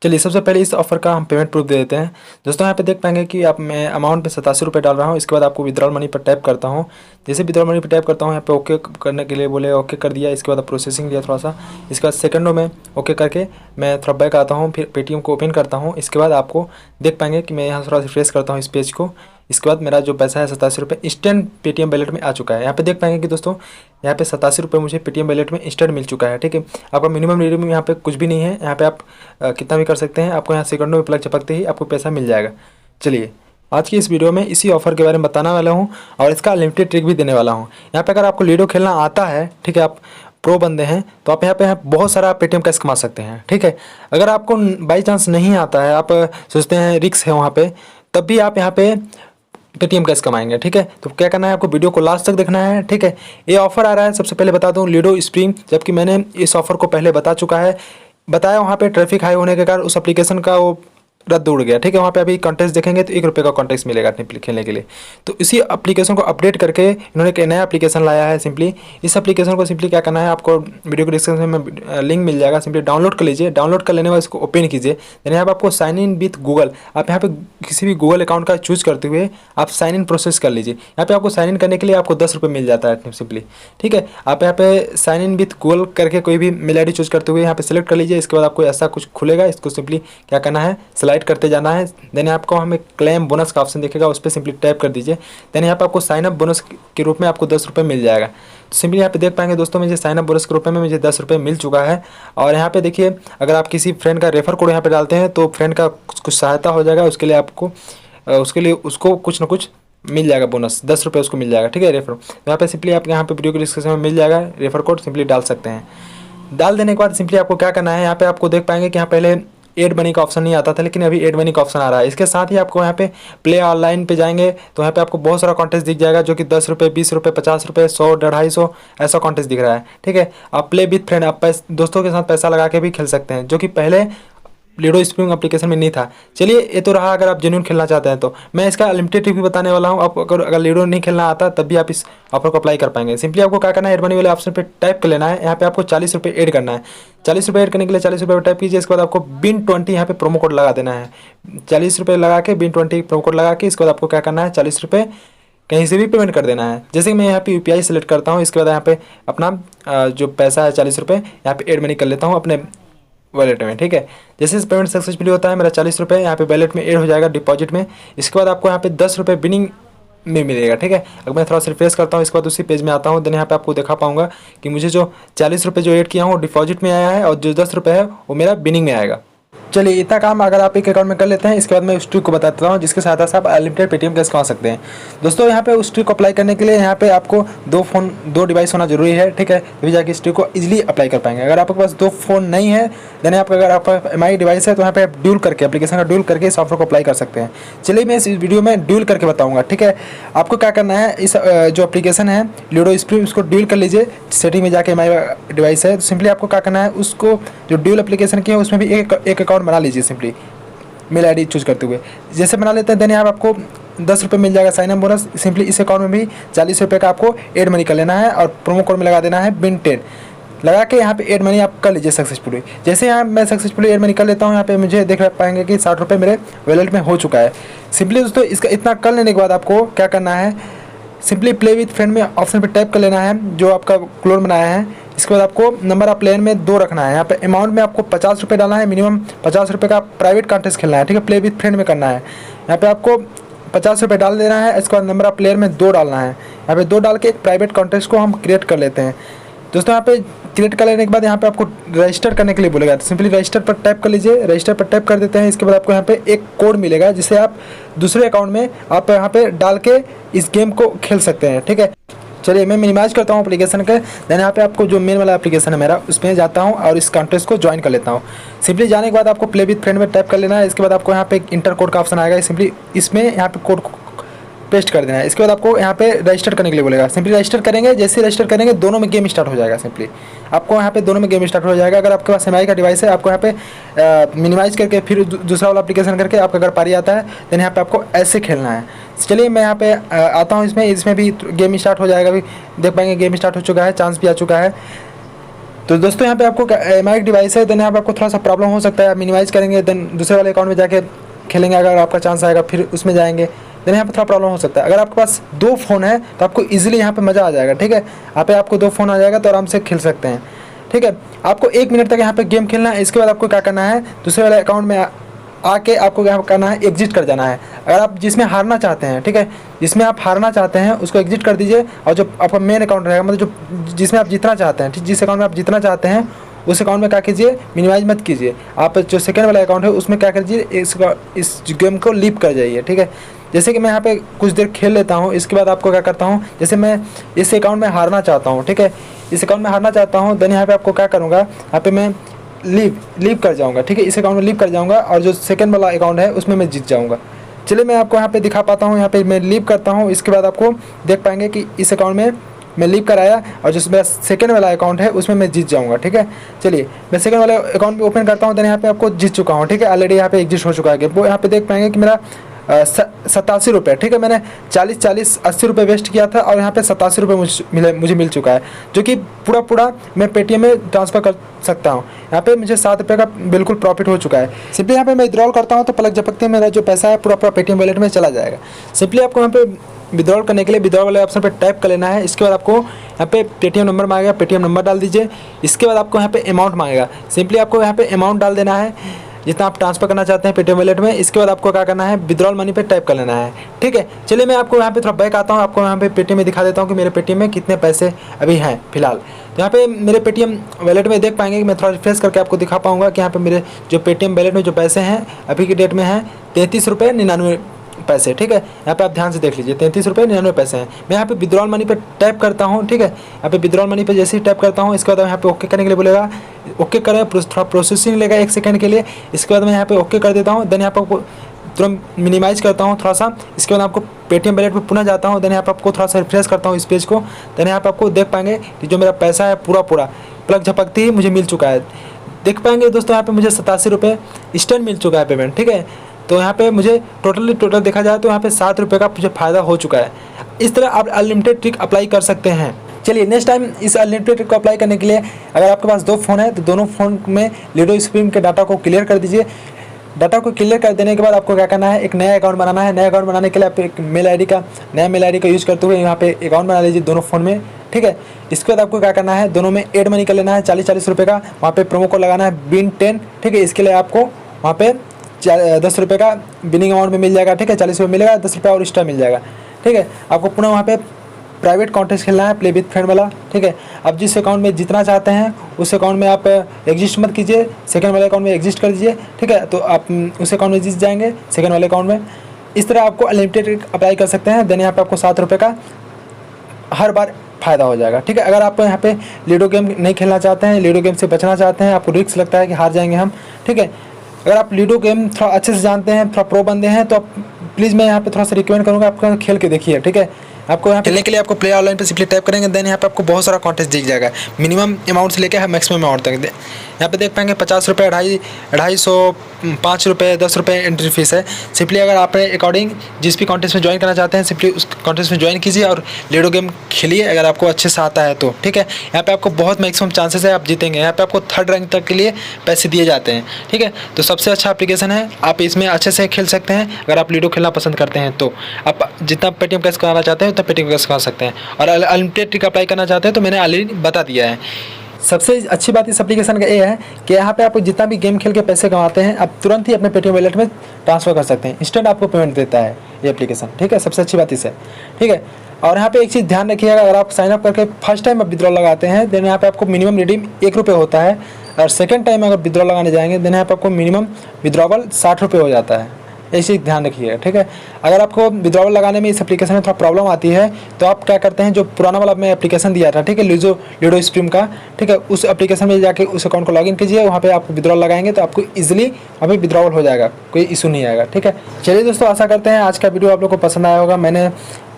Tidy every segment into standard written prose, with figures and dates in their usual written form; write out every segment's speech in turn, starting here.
चलिए सबसे पहले इस ऑफर का हम पेमेंट प्रूफ दे देते हैं। दोस्तों यहाँ पे देख पाएंगे कि आप मैं अमाउंट पे 87 रुपये डाल रहा हूँ। इसके बाद आपको विड्रॉल मनी पर टैप करता हूँ। जैसे विड्रॉल मनी पर टैप करता हूँ यहाँ पे ओके करने के लिए बोले ओके कर दिया। इसके बाद प्रोसेसिंग लिया थोड़ा सा। इसके बाद सेकंडों में ओके करके मैं थोड़ा बैक आता हूँ, फिर पेटीएम को ओपन करता हूँ। इसके बाद आपको देख पाएंगे कि मैं यहाँ थोड़ा रिफ्रेश करता हूँ इस पेज को। इसके बाद मेरा जो पैसा है 87 रुपये इंस्टेंट पेटीएम वैलेट में आ चुका है। यहाँ पे देख पाएंगे कि दोस्तों यहाँ पे 87 रुपये मुझे पेटीएम वैलेट में इंस्टेंट मिल चुका है। ठीक है, आपका मिनिमम रिडीम यहाँ पे कुछ भी नहीं है। यहाँ पे आप कितना भी कर सकते हैं। आपको यहाँ सेकंडों में प्लग चपकते ही आपको पैसा मिल जाएगा। चलिए आज की इस वीडियो में इसी ऑफर के बारे में बताने वाला हूँ और इसका लिमिटेड ट्रिक भी देने वाला हूँ। यहाँ पे अगर आपको लूडो खेलना आता है, ठीक है, आप प्रो बंदे हैं, तो आप यहाँ पे बहुत सारा पेटीएम कैश कमा सकते हैं। ठीक है, अगर आपको बाई चांस नहीं आता है, आप सोचते हैं रिस्क है वहाँ पे, तब भी आप यहाँ पे पेटीएम कैश कमाएंगे। ठीक है, तो क्या करना है, आपको वीडियो को लास्ट तक देखना है। ठीक है, ये ऑफर आ रहा है, सबसे पहले बता दूं, लूडो स्प्रिंग, जबकि मैंने इस ऑफर को पहले बता चुका है। बताया वहाँ पे ट्रैफिक हाई होने के कारण उस एप्लीकेशन का वो रद्द उड़ गया। ठीक है, वहाँ पे अभी कॉन्टेस्ट देखेंगे तो 1 रुपये का कॉन्टेस्ट मिलेगा खेलने के लिए। तो इसी एप्लीकेशन को अपडेट करके इन्होंने एक नया एप्लीकेशन लाया है। सिंपली इस एप्लीकेशन को सिंपली क्या करना है, आपको वीडियो के डिस्क्रिप्शन में लिंक मिल जाएगा, सिंपली डाउनलोड कर लीजिए। डाउनलोड कर लेने के बाद इसको ओपन कीजिए। देन यहाँ पर आपको साइन इन विथ गूगल, आप यहाँ पे किसी भी गूगल अकाउंट का चूज करते हुए आप साइन इन प्रोसेस कर लीजिए। यहाँ पे आपको साइन इन करने के लिए आपको 10 रुपये मिल जाता है सिंपली। ठीक है, आप यहाँ पे साइन इन विथ गूगल करके कोई भी मेल आई डी चूज करते हुए यहाँ पे सेलेक्ट कर लीजिए। इसके बाद आपको ऐसा कुछ खुलेगा, इसको सिंपली क्या करना है, स्लाइड करते जाना है। देन आपको हमें क्लेम बोनस का ऑप्शन दिखेगा, उस पर सिंपली टैप कर दीजिए। देन यहाँ पे आपको साइन अप बोनस के रूप में आपको 10 रुपये मिल जाएगा। तो सिंपली यहाँ पे देख पाएंगे दोस्तों, मुझे साइन अप बोनस के रूप में मुझे 10 रुपये मिल चुका है। और यहाँ पे देखिए, अगर आप किसी फ्रेंड का रेफर कोड यहाँ पे डालते हैं तो फ्रेंड का कुछ सहायता हो जाएगा। उसके लिए आपको उसको कुछ ना कुछ मिल जाएगा, बोनस 10 रुपये उसको मिल जाएगा। ठीक है, रेफर, तो यहाँ पे सिंपली आप यहाँ पे वीडियो के डिस्क्रिप्शन में मिल जाएगा, रेफर कोड सिंपली डाल सकते हैं। डाल देने के बाद सिंपली आपको क्या करना है, यहाँ पे आपको देख पाएंगे कि यहाँ पहले एड मनी का ऑप्शन नहीं आता था, लेकिन अभी एड मनी का ऑप्शन आ रहा है। इसके साथ ही आपको यहाँ पे प्ले ऑनलाइन पे जाएंगे तो यहाँ पे आपको बहुत सारा कॉन्टेस्ट दिख जाएगा, जो कि 10 रुपये, 20 रुपये, 50 रुपये, 100, 250 ऐसा कॉन्टेस्ट दिख रहा है। ठीक है, आप प्ले विथ फ्रेंड, आप दोस्तों के साथ पैसा लगा के भी खेल सकते हैं, जो कि पहले लूडो स्प्रिंग एप्लीकेशन में नहीं था। चलिए ये तो रहा, अगर आप जेन्युइन खेलना चाहते हैं तो मैं इसका लिमिटेड ट्रिक भी बताने वाला हूँ। आप अगर लूडो नहीं खेलना आता तब भी आप इस ऑफर को अप्लाई कर पाएंगे। सिंपली आपको क्या करना है, एड मनी वाले ऑप्शन पे टाइप कर लेना है। यहाँ पे आपको 40 रुपये ऐड करना है। 40 रुपये ऐड करने के लिए 40 रुपये टाइप कीजिए। इसके बाद आपको बिन 20 यहाँ पे प्रोमो कोड लगा देना है। 40 रुपये लगा के बिन 20 प्रोमो कोड लगा के इसके बाद आपको क्या करना है, 40 रुपये कहीं से भी पेमेंट कर देना है। जैसे कि मैं यहाँ पे यूपीआई सेलेक्ट करता हूँ। इसके बाद यहाँ पे अपना जो पैसा है 40 रुपये यहाँ पे एड मनी कर लेता हूँ अपने वॉलेट में। ठीक है, जैसे पेमेंट सक्सेसफुली होता है, मेरा 40 रुपये यहाँ पे वॉलेट में ऐड हो जाएगा डिपॉजिट में। इसके बाद आपको यहाँ पे 10 रुपये बिनिंग में मिलेगा। ठीक है, अगर मैं थोड़ा सा रिफ्रेश करता हूँ, इसके बाद उसी पेज में आता हूँ, देन यहाँ पे आपको दिखा पाऊंगा कि मुझे जो 40 रुपये जो ऐड किया हूँ डिपॉजिट में आया है, और जो 10 रुपये है वो मेरा बिनिंग में आएगा। चलिए इतना काम अगर आप एक अकाउंट में कर लेते हैं, इसके बाद मैं उस ट्रिक को बताता हूँ जिसके सहायता से आप अनलिमिटेड पेटीएम कैश कमा सकते हैं। दोस्तों यहाँ पे उस ट्रिक को अप्लाई करने के लिए यहाँ पे आपको 2 डिवाइस होना जरूरी है। ठीक है, तभी जाके इस ट्रिक को इजीली अप्लाई कर पाएंगे। अगर आपके पास 2 फोन नहीं है, देन आप अगर आपका MI डिवाइस है तो यहाँ पे आप ड्यूल करके एप्लीकेशन का ड्यूल करके इस ऑफर को अप्लाई कर सकते हैं। चलिए मैं इस वीडियो में ड्यूल करके बताऊँगा। ठीक है, आपको क्या करना है, इस जो एप्लीकेशन है लूडो स्प्रिंग, उसको ड्यूल कर लीजिए। सेटिंग में जाके MI डिवाइस है, तो सिंपली आपको क्या करना है, उसको जो ड्यूल एप्लीकेशन की है उसमें भी एक अकाउंट बना लीजिए। सिंपली मेल आईडी चूज करते हुए जैसे बना लेते हैं, देन यहाँ आपको 10 रुपये मिल जाएगा साइन अप बोनस। सिंपली इस अकाउंट में भी 40 रुपये का आपको एड मनी कर लेना है और प्रोमो कोड में लगा देना है बिन 10 लगा के यहाँ पे एड मनी आप कर लीजिए सक्सेसफुली। जैसे यहाँ मैं सक्सेसफुली एड मनी कर लेता हूँ, यहाँ पे मुझे देख पाएंगे कि 60 रुपये मेरे वॉलेट में हो चुका है। सिंपली दोस्तों इसका इतना कर लेने के बाद आपको क्या करना है, सिंपली प्ले विथ फ्रेंड में ऑप्शन पे टैप कर लेना है जो आपका क्लोन बनाया है। इसके बाद आपको नंबर ऑफ प्लेयर में 2 रखना है। यहाँ पे अमाउंट में आपको 50 रुपये डालना है, मिनिमम 50 रुपये का प्राइवेट कॉन्टेस्ट खेलना है। ठीक है, प्ले विथ फ्रेंड में करना है। यहाँ पे आपको 50 रुपये डाल देना है। इसके बाद नंबर ऑफ प्लेयर में 2 डालना है। यहाँ पे 2 डाल के एक प्राइवेट कॉन्टेस्ट को हम क्रिएट कर लेते हैं। दोस्तों यहाँ पे क्रिएट कर लेने के बाद यहाँ पे आपको रजिस्टर करने के लिए बोलेगा, सिंपली रजिस्टर पर टैप कर लीजिए। रजिस्टर पर टैप कर देते हैं। इसके बाद आपको यहाँ पे एक कोड मिलेगा जिसे आप दूसरे अकाउंट में आप यहाँ पे डाल के इस गेम को खेल सकते हैं। ठीक है, चलिए मैं मिनिमाइज करता हूँ एप्लीकेशन के। देन यहाँ पे आपको जो मेन वाला एप्लीकेशन है मेरा, उसमें जाता हूँ और इस कॉन्टेस्ट को ज्वाइन कर लेता हूँ। सिंपली जाने के बाद आपको प्ले विथ फ्रेंड में टैप कर लेना है। इसके बाद आपको यहाँ पे इंटर कोड का ऑप्शन आएगा, सिंपली इसमें यहाँ पे कोड पेस्ट कर देना है। इसके बाद आपको यहाँ पे रजिस्टर करने के लिए बोलेगा। सिंपली रजिस्टर करेंगे, जैसे रजिस्टर करेंगे दोनों में गेम स्टार्ट हो जाएगा। सिंपली आपको यहाँ पे दोनों में गेम स्टार्ट हो जाएगा। अगर आपके पास MI का डिवाइस है, आपको यहाँ पे मिनिमाइज करके फिर दूसरा वाला एप्लीकेशन करके आपका अगर पारी आता है, देन यहाँ पे आपको ऐसे खेलना है। चलिए मैं यहाँ पे आता हूँ, इसमें भी गेम स्टार्ट हो जाएगा। अभी देख पाएंगे गेम स्टार्ट हो चुका है, चांस भी आ चुका है। तो दोस्तों यहाँ पे आपको MI डिवाइस है, देन यहाँ पे आपको थोड़ा सा प्रॉब्लम हो सकता है। मिनिमाइज़ करेंगे देन दूसरे वाले अकाउंट में जाके खेलेंगे, अगर आपका चांस आएगा फिर उसमें जाएंगे, देन यहाँ पे थोड़ा प्रॉब्लम हो सकता है। अगर आपके पास 2 फ़ोन है तो आपको ईजिली यहाँ पे मज़ा आ जाएगा, ठीक है। यहाँ पे आपको 2 फ़ोन आ जाएगा तो आराम से खेल सकते हैं, ठीक है। आपको 1 मिनट तक यहाँ पे गेम खेलना है। इसके बाद आपको क्या करना है, दूसरे वाले अकाउंट में आके आपको क्या करना है, एग्जिट कर जाना है। अगर आप जिसमें हारना चाहते हैं, ठीक है, जिसमें आप हारना चाहते हैं उसको एग्जिट कर दीजिए, और जो आपका मेन अकाउंट रहेगा, मतलब जो जिसमें आप जीतना चाहते हैं, ठीक, जिस अकाउंट में आप जीतना चाहते हैं उस अकाउंट में क्या कीजिए, मिनिमाइज मत कीजिए। आप जो सेकंड वाला अकाउंट है उसमें क्या कीजिए, इस गेम को लीव कर जाइए, ठीक है। जैसे कि मैं यहाँ पे कुछ देर खेल लेता हूँ, इसके बाद आपको क्या करता हूँ, जैसे मैं इस अकाउंट में हारना चाहता हूँ, ठीक है, इस अकाउंट में हारना चाहता हूँ, देन यहाँ पे आपको क्या करूँगा, यहाँ पे मैं लीव कर जाऊँगा, ठीक है, इस अकाउंट में लीव कर जाऊँगा, और जो सेकंड वाला अकाउंट है उसमें मैं जीत जाऊँगा। चलिए मैं आपको यहाँ पे दिखा पाता हूँ, यहाँ पे मैं लीव करता हूँ। इसके बाद आपको देख पाएंगे कि इस अकाउंट में मैं लीव कराया, और जो मेरा सेकंड वाला अकाउंट है उसमें मैं जीत जाऊँगा, ठीक है। चलिए मैं सेकंड वाले अकाउंट में ओपन करता हूँ, देन यहाँ पे आपको जीत चुका हूँ, ठीक है, ऑलरेडी यहाँ पे एग्जिस्ट हो चुका है। वो यहाँ पे देख पाएंगे कि मेरा 87 रुपये, ठीक है, मैंने 40 80 रुपये वेस्ट किया था, और यहाँ पे 87 रुपये मुझे मिल चुका है, जो कि पूरा मैं पेटीएम में ट्रांसफ़र कर सकता हूँ। यहाँ पे मुझे 7 रुपये का बिल्कुल प्रॉफिट हो चुका है। सिंपली यहाँ पे मैं विड्रॉल करता हूँ तो पलक झपकते मेरा जो पैसा है पूरा पेटीएम वॉलेट में चला जाएगा। सिंपली आपको यहाँ पे विड्रॉल करने के लिए विड्रॉल वाले ऑप्शन पे टैप कर लेना है। इसके बाद आपको यहाँ पे पेटीएम नंबर मांगेगा, पेटीएम नंबर डाल दीजिए। इसके बाद आपको यहाँ पे अमाउंट मांगेगा, सिंपली आपको यहाँ पे अमाउंट डाल देना है जितना आप ट्रांसफर करना चाहते हैं पेटीएम वॉलेट में। इसके बाद आपको क्या करना है, विड्रॉल मनी पे टाइप कर लेना है, ठीक है। चलिए मैं आपको यहाँ पे थोड़ा बैक आता हूँ, आपको यहाँ पे पेटीएम में दिखा देता हूँ कि मेरे पेटीएम में कितने पैसे अभी हैं फिलहाल। तो यहाँ पे मेरे पेटीएम वॉलेट में देख पाएंगे कि मैं थोड़ा रिफ्रेश करके आपको दिखा पाऊँगा कि यहाँ पे मेरे जो पेटीएम वॉलेट में जो पैसे हैं अभी की डेट में हैं 33 रुपये 99 पैसे, ठीक है। यहाँ पे आप ध्यान से देख लीजिए 33 रुपये 99 पैसे हैं। मैं यहाँ पे विड्रॉल मनी पे टैप करता हूँ, ठीक है। यहाँ पे विड्रॉल मनी पे जैसे ही टैप करता हूँ इसके बाद यहाँ पे ओके करने के लिए बोलेगा, ओके करें, थोड़ा प्रोसेसिंग लेगा 1 सेकंड के लिए। इसके बाद मैं यहाँ पे ओके कर देता हूँ, देन यहाँ पे तुरंत मिनिमाइज़ करता हूँ थोड़ा सा। इसके बाद आपको पेटीएम वॉलेट पे पुनः जाता हूँ, देन यहाँ पे आपको थोड़ा सा रिफ्रेश करता हूँ इस पेज को। देन यहाँ पे आपको देख पाएंगे कि जो मेरा पैसा है पूरा पलक झपकते ही मुझे मिल चुका है। देख पाएंगे दोस्तों यहाँ पे मुझे 87 रुपये इंस्टेंट मिल चुका है पेमेंट, ठीक है। तो यहाँ पे मुझे टोटल देखा जाए तो यहाँ पे 7 रुपये का मुझे फ़ायदा हो चुका है। इस तरह आप अनलिमिटेड ट्रिक अप्लाई कर सकते हैं। चलिए नेक्स्ट टाइम इस अनलिमिटेड ट्रिक को अप्लाई करने के लिए अगर आपके पास 2 फ़ोन है तो दोनों फ़ोन में लूडो स्ट्रीम के डाटा को क्लियर कर दीजिए। डाटा को क्लियर कर देने के बाद आपको क्या करना है, एक नया अकाउंट बनाना है। नया अकाउंट बनाने के लिए आप एक नया मेल आई डी का यूज़ करते हुए यहाँ पे अकाउंट बना लीजिए दोनों फ़ोन में, ठीक है। इसके बाद आपको क्या करना है, दोनों में एड मनी कर लेना है 40 रुपये का। वहाँ पे प्रोमो कोड लगाना है BIN10, ठीक है। इसके लिए आपको वहाँ पे 10 रुपये का बिनिंग अमाउंट में मिल जाएगा, ठीक है। 40 रुपये मिलेगा, 10 रुपये और एक्स्ट्रा मिल जाएगा, ठीक है। आपको पुनः वहाँ पे प्राइवेट कॉन्टेस्ट खेलना है, प्ले विथ फ्रेंड वाला, ठीक है। आप जिस अकाउंट में जीतना चाहते हैं उस अकाउंट में आप एग्जिस्ट मत कीजिए, सेकंड वाले अकाउंट में एग्जिस्ट कर दीजिए, ठीक है। तो आप उस अकाउंट में जीत जाएंगे सेकंड वाले अकाउंट में। इस तरह आपको अनलिमिटेड अप्लाई कर सकते हैं। देन यहाँ पे आपको 7 रुपये का हर बार फ़ायदा हो जाएगा, ठीक है। अगर आप यहाँ पे लूडो गेम नहीं खेलना चाहते हैं, लूडो गेम से बचना चाहते हैं, आपको रिस्क लगता है कि हार जाएंगे हम, ठीक है। अगर आप लूडो गेम थोड़ा अच्छे से जानते हैं, थोड़ा प्रो बंदे हैं, तो आप प्लीज़ मैं यहाँ पे थोड़ा सा रिकमेंड करूँगा आपको खेल के देखिए, ठीक है। आपको यहाँ खेलने के लिए आपको प्ले ऑनलाइन पे सिंपली टाइप करेंगे, देन यहाँ पे आपको बहुत सारा कॉन्टेस्ट दिख जाएगा, मिनिमम अमाउंट से लेकर मैक्सिमम अमाउंट तक। यहाँ पे देख पाएंगे 50 रुपये, 250, 5 रुपये, 10 रुपये एंट्री फीस है। सिंपली अगर आप अकॉर्डिंग जिस भी कॉन्टेस्ट में ज्वाइन करना चाहते हैं सिंपली उस कॉन्टेस्ट में ज्वाइन कीजिए और लूडो गेम खेलिए अगर आपको अच्छे से आता है तो, ठीक है। यहाँ पे आपको बहुत मैक्सिमम चांसेस है आप जीतेंगे। यहाँ पे आपको 3rd रैंक तक के लिए पैसे दिए जाते हैं, ठीक है। तो सबसे अच्छा एप्लीकेशन है, आप इसमें अच्छे से खेल सकते हैं। अगर आप लूडो खेलना पसंद करते हैं तो आप जितना पेटीएम कैश कराना चाहते हैं उतना पेटीएम कैश करा सकते हैं। और अनलिमिटेड ट्रिक अप्लाई करना चाहते हैं तो मैंने ऑलरेडी बता दिया है। सबसे अच्छी बात इस एप्लीकेशन का ये है कि यहाँ पे आप जितना भी गेम खेल के पैसे कमाते हैं आप तुरंत ही अपने पेटीएम वॉलेट में ट्रांसफ़र कर सकते हैं। इंस्टेंट आपको पेमेंट देता है ये एप्लीकेशन, ठीक है। सबसे अच्छी बात इससे, ठीक है। और यहाँ पे एक चीज़ ध्यान रखिएगा, अगर आप साइन अप करके फर्स्ट टाइम आप विड्रॉल लगाते हैं देन यहाँ पे आपको मिनिमम रिडीम 1 रुपये होता है, और सेकंड टाइम अगर विड्रॉल लगाने जाएंगे देन यहाँ पे आपको मिनिमम विड्रॉवल 60 रुपये हो जाता है। ऐसे ध्यान रखिए, ठीक है। अगर आपको विड्रॉवल लगाने में इस एप्लीकेशन में थोड़ा प्रॉब्लम आती है तो आप क्या करते हैं, जो पुराना वाला मैं एप्लीकेशन दिया था, ठीक है, लूडो स्ट्रीम का, ठीक है, उस एप्लीकेशन में जाके उस अकाउंट को लॉगिन कीजिए। वहाँ पे आप विड्रॉल लगाएंगे तो आपको ईजिली वहाँ पे विड्रॉवल हो जाएगा, कोई इशू नहीं आएगा, ठीक है। चलिए दोस्तों, आशा करते हैं आज का वीडियो आप लोग को पसंद आया होगा। मैंने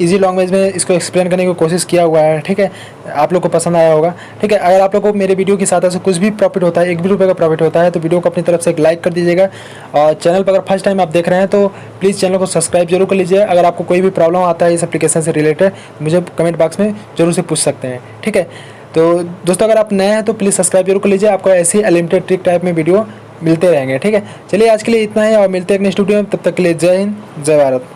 इजी लैंग्वेज में इसको एक्सप्लेन करने की कोशिश किया हुआ है, ठीक है। आप लोग को पसंद आया होगा, ठीक है। अगर आप लोग को मेरे वीडियो की सहायता से कुछ भी प्रॉफिट होता है, 1 भी रुपये का प्रॉफिट होता है तो वीडियो को अपनी तरफ से एक लाइक कर दीजिएगा। और चैनल पर अगर फर्स्ट टाइम आप देख रहे हैं तो प्लीज़ चैनल को सब्सक्राइब जरूर कर लीजिए। अगर आपको कोई भी प्रॉब्लम आता है इस एप्लीकेशन से रिलेटेड मुझे कमेंट बॉक्स में जरूर से पूछ सकते हैं, ठीक है। तो दोस्तों अगर आप नए हैं तो प्लीज़ सब्सक्राइब जरूर कर लीजिए, आपको ऐसी अनलिमिटेड ट्रिक टाइप में वीडियो मिलते रहेंगे। ठीक है, चलिए आज के लिए इतना ही और मिलते हैं एक नेक्स्ट वीडियो में, तब तक के लिए जय हिंद जय भारत।